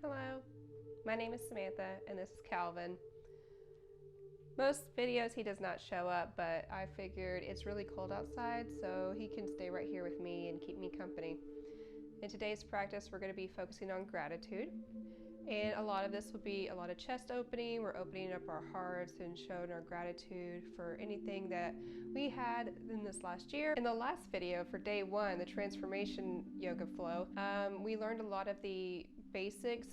Hello, my name is Samantha and this is Calvin. Most videos he does not show up, but I figured it's really cold outside, so he can stay right here with me and keep me company. In today's practice, we're going to be focusing on gratitude, and a lot of this will be a lot of chest opening. We're opening up our hearts and showing our gratitude for anything that we had in this last year. In the last video for day one, the transformation yoga flow, we learned a lot of the basics,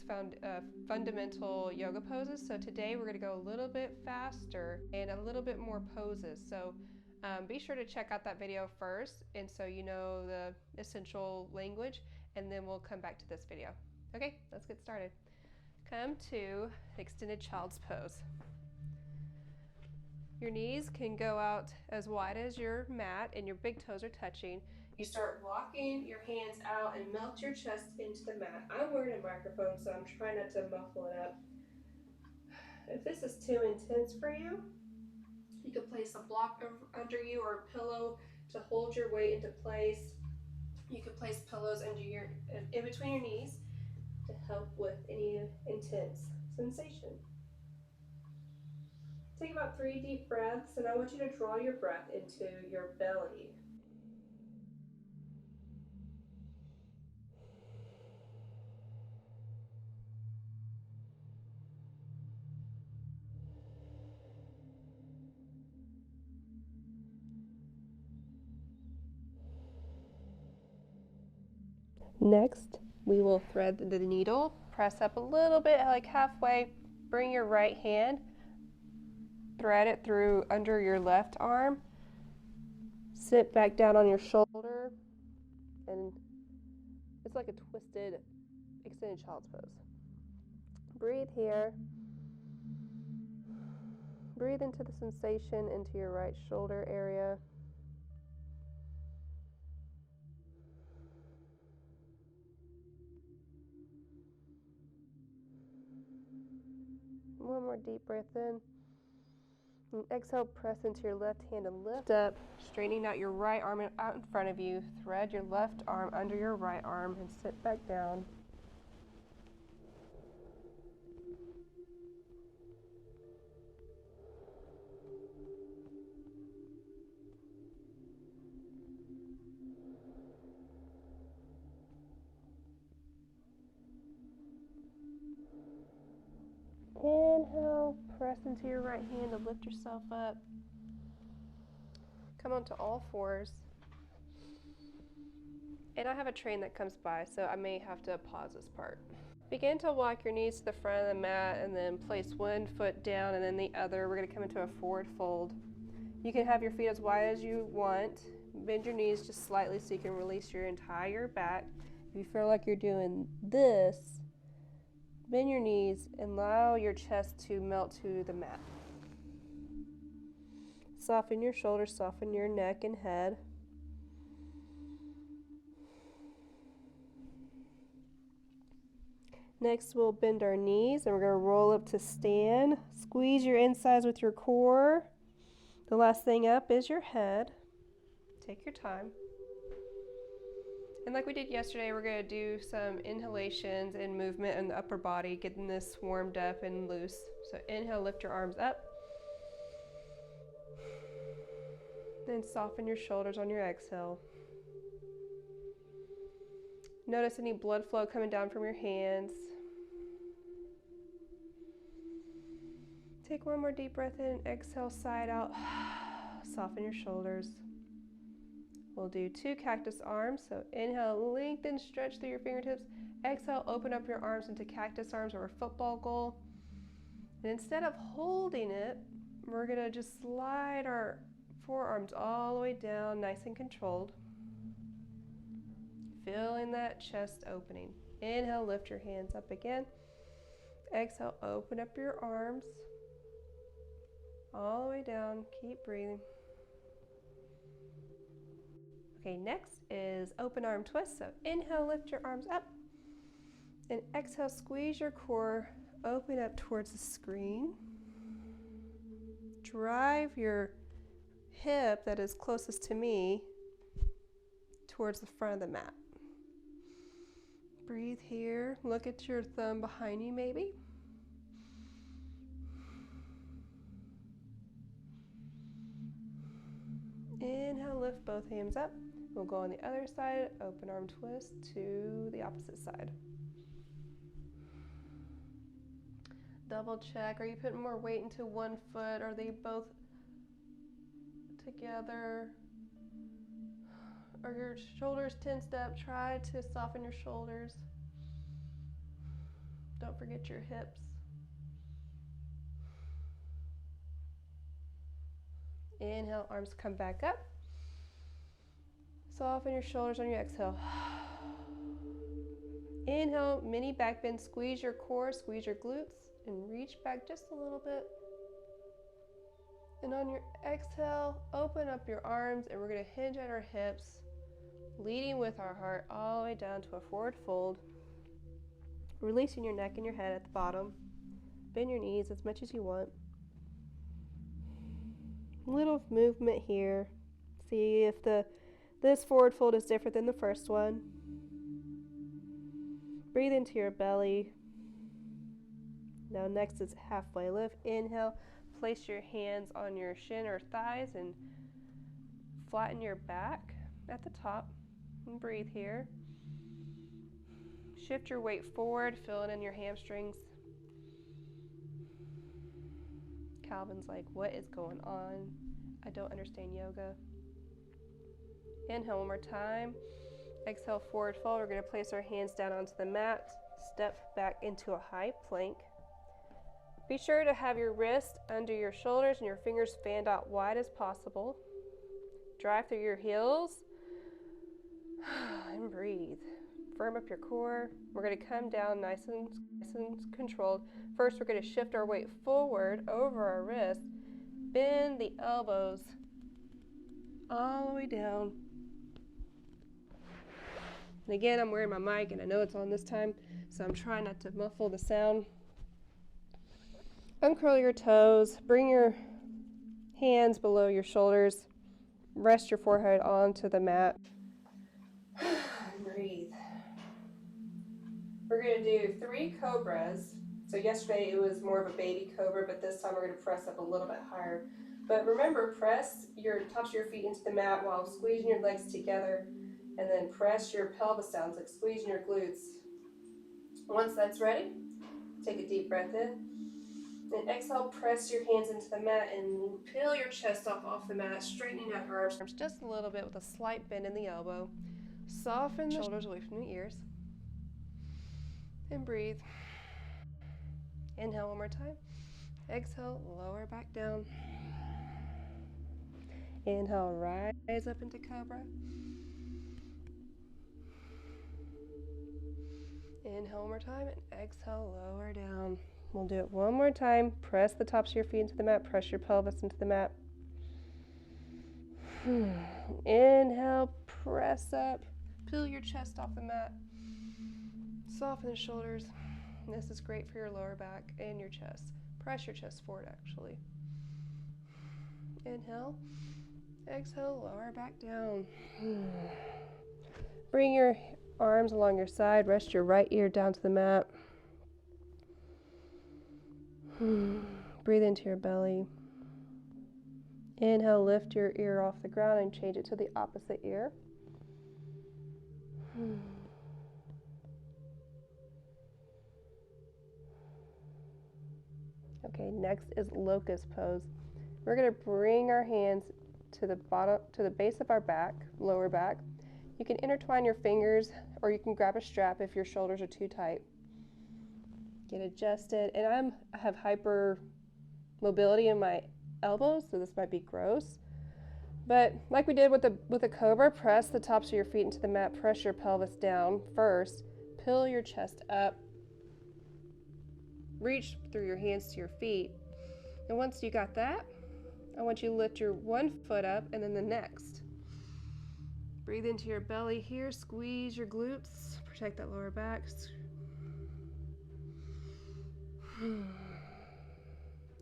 fundamental yoga poses. So today we're going to go a little bit faster and a little bit more poses. So be sure to check out that video first, and so you know the essential language, and then we'll come back to this video. Okay, let's get started. Come to extended child's pose. Your knees can go out as wide as your mat and your big toes are touching. You start walking your hands out and melt your chest into the mat. I'm wearing a microphone, so I'm trying not to muffle it up. If this is too intense for you, you could place a block under you or a pillow to hold your weight into place. You could place pillows in between your knees to help with any intense sensation. Take about 3 deep breaths, and I want you to draw your breath into your belly. Next, we will thread the needle, press up a little bit, like halfway, bring your right hand, thread it through under your left arm, sit back down on your shoulder, and it's like a twisted extended child's pose. Breathe here. Breathe into the sensation into your right shoulder area. One more deep breath in. And exhale, press into your left hand and lift up, straightening out your right arm out in front of you. Thread your left arm under your right arm and sit back down. Inhale, press into your right hand to lift yourself up. Come onto all fours. And I have a train that comes by, so I may have to pause this part. Begin to walk your knees to the front of the mat and then place one foot down and then the other. We're going to come into a forward fold. You can have your feet as wide as you want. Bend your knees just slightly so you can release your entire back. If you feel like you're doing this, bend your knees and allow your chest to melt to the mat. Soften your shoulders, soften your neck and head. Next, we'll bend our knees and we're going to roll up to stand. Squeeze your insides with your core. The last thing up is your head. Take your time. And like we did yesterday, we're going to do some inhalations and movement in the upper body, getting this warmed up and loose. So inhale, lift your arms up. Then soften your shoulders on your exhale. Notice any blood flow coming down from your hands. Take one more deep breath in, exhale, side out. Soften your shoulders. We'll do 2 cactus arms. So inhale, lengthen, stretch through your fingertips. Exhale, open up your arms into cactus arms or a football goal. And instead of holding it, we're going to just slide our forearms all the way down, nice and controlled. Feeling that chest opening. Inhale, lift your hands up again. Exhale, open up your arms all the way down. Keep breathing. Okay, next is open arm twist. So inhale, lift your arms up. And exhale, squeeze your core, open up towards the screen. Drive your hip that is closest to me towards the front of the mat. Breathe here. Look at your thumb behind you maybe. Inhale, lift both hands up. We'll go on the other side, open arm twist to the opposite side. Double check, are you putting more weight into one foot? Are they both together? Are your shoulders tensed up? Try to soften your shoulders. Don't forget your hips. Inhale, arms come back up. Soften your shoulders on your exhale. Inhale, mini back bend, squeeze your core, squeeze your glutes, and reach back just a little bit. And on your exhale, open up your arms, and we're going to hinge at our hips, leading with our heart all the way down to a forward fold. Releasing your neck and your head at the bottom. Bend your knees as much as you want. Little movement here. See if this forward fold is different than the first one. Breathe into your belly. Now next is halfway lift. Inhale, place your hands on your shin or thighs and flatten your back at the top. And breathe here. Shift your weight forward, filling in your hamstrings. Calvin's like, what is going on? I don't understand yoga. Inhale one more time. Exhale, forward fold. We're going to place our hands down onto the mat. Step back into a high plank. Be sure to have your wrist under your shoulders and your fingers fanned out wide as possible. Drive through your heels. And breathe. Firm up your core. We're going to come down nice and controlled. First, we're going to shift our weight forward over our wrist. Bend the elbows all the way down. And again, I'm wearing my mic, and I know it's on this time, so I'm trying not to muffle the sound. Uncurl your toes. Bring your hands below your shoulders. Rest your forehead onto the mat. Breathe. We're going to do 3 cobras. So yesterday it was more of a baby cobra, but this time we're going to press up a little bit higher. But remember, press your tops of your feet into the mat while squeezing your legs together, and then press your pelvis down, like squeezing your glutes. Once that's ready, take a deep breath in. And exhale, press your hands into the mat and peel your chest off the mat, straightening out your arms just a little bit with a slight bend in the elbow. Soften the shoulders away from the ears. And breathe. Inhale one more time. Exhale, lower back down. Inhale, rise up into cobra. Inhale one more time and exhale, lower down. We'll do it one more time. Press the tops of your feet into the mat. Press your pelvis into the mat. Inhale, press up. Peel your chest off the mat. Soften the shoulders. This is great for your lower back and your chest. Press your chest forward, actually. Inhale. Exhale, lower back down. Bring your arms along your side. Rest your right ear down to the mat. Breathe into your belly. Inhale, lift your ear off the ground and change it to the opposite ear. Okay, next is locust pose. We're going to bring our hands to the bottom, to the base of our back, lower back. You can intertwine your fingers, or you can grab a strap if your shoulders are too tight. Get adjusted, and I have hyper mobility in my elbows, so this might be gross. But like we did with the cobra, press the tops of your feet into the mat, press your pelvis down first, peel your chest up, reach through your hands to your feet. And once you got that, I want you to lift your one foot up and then the next. Breathe into your belly here, squeeze your glutes, protect that lower back.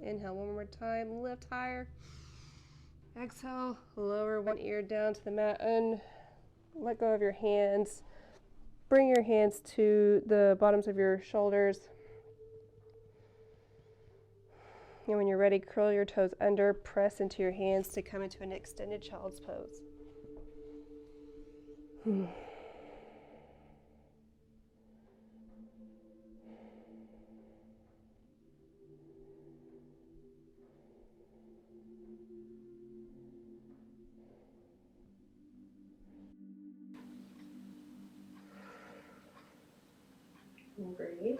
Inhale one more time, lift higher. Exhale, lower one ear down to the mat and let go of your hands. Bring your hands to the bottoms of your shoulders. And when you're ready, curl your toes under, press into your hands to come into an extended child's pose. And breathe.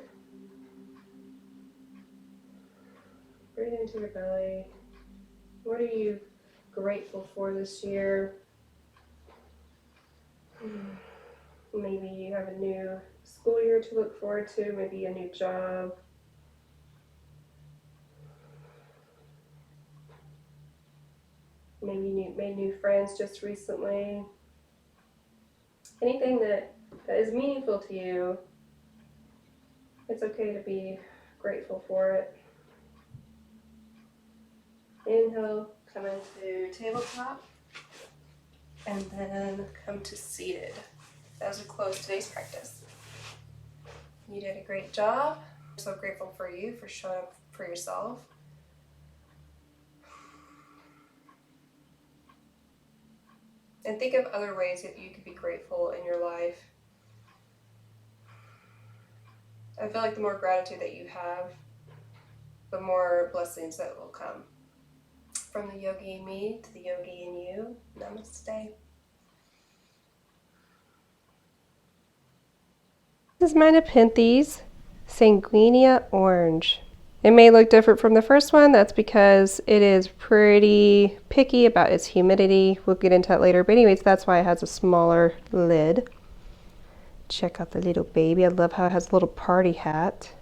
Breathe into your belly. What are you grateful for this year? Maybe you have a new school year to look forward to, maybe a new job. Maybe you made new friends just recently. Anything that is meaningful to you, it's okay to be grateful for it. Inhale, come into tabletop, and then come to seated. As we close today's practice. You did a great job. I'm so grateful for you for showing up for yourself. And think of other ways that you could be grateful in your life. I feel like the more gratitude that you have, the more blessings that will come. From the yogi in me to the yogi in you, namaste. This is my Nepenthes Sanguinea Orange. It may look different from the first one. That's because it is pretty picky about its humidity. We'll get into that later. But anyways, that's why it has a smaller lid. Check out the little baby. I love how it has a little party hat.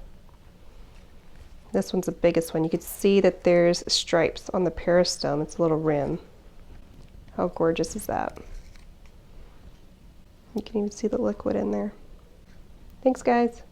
This one's the biggest one. You can see that there's stripes on the peristome. It's a little rim. How gorgeous is that? You can even see the liquid in there. Thanks, guys.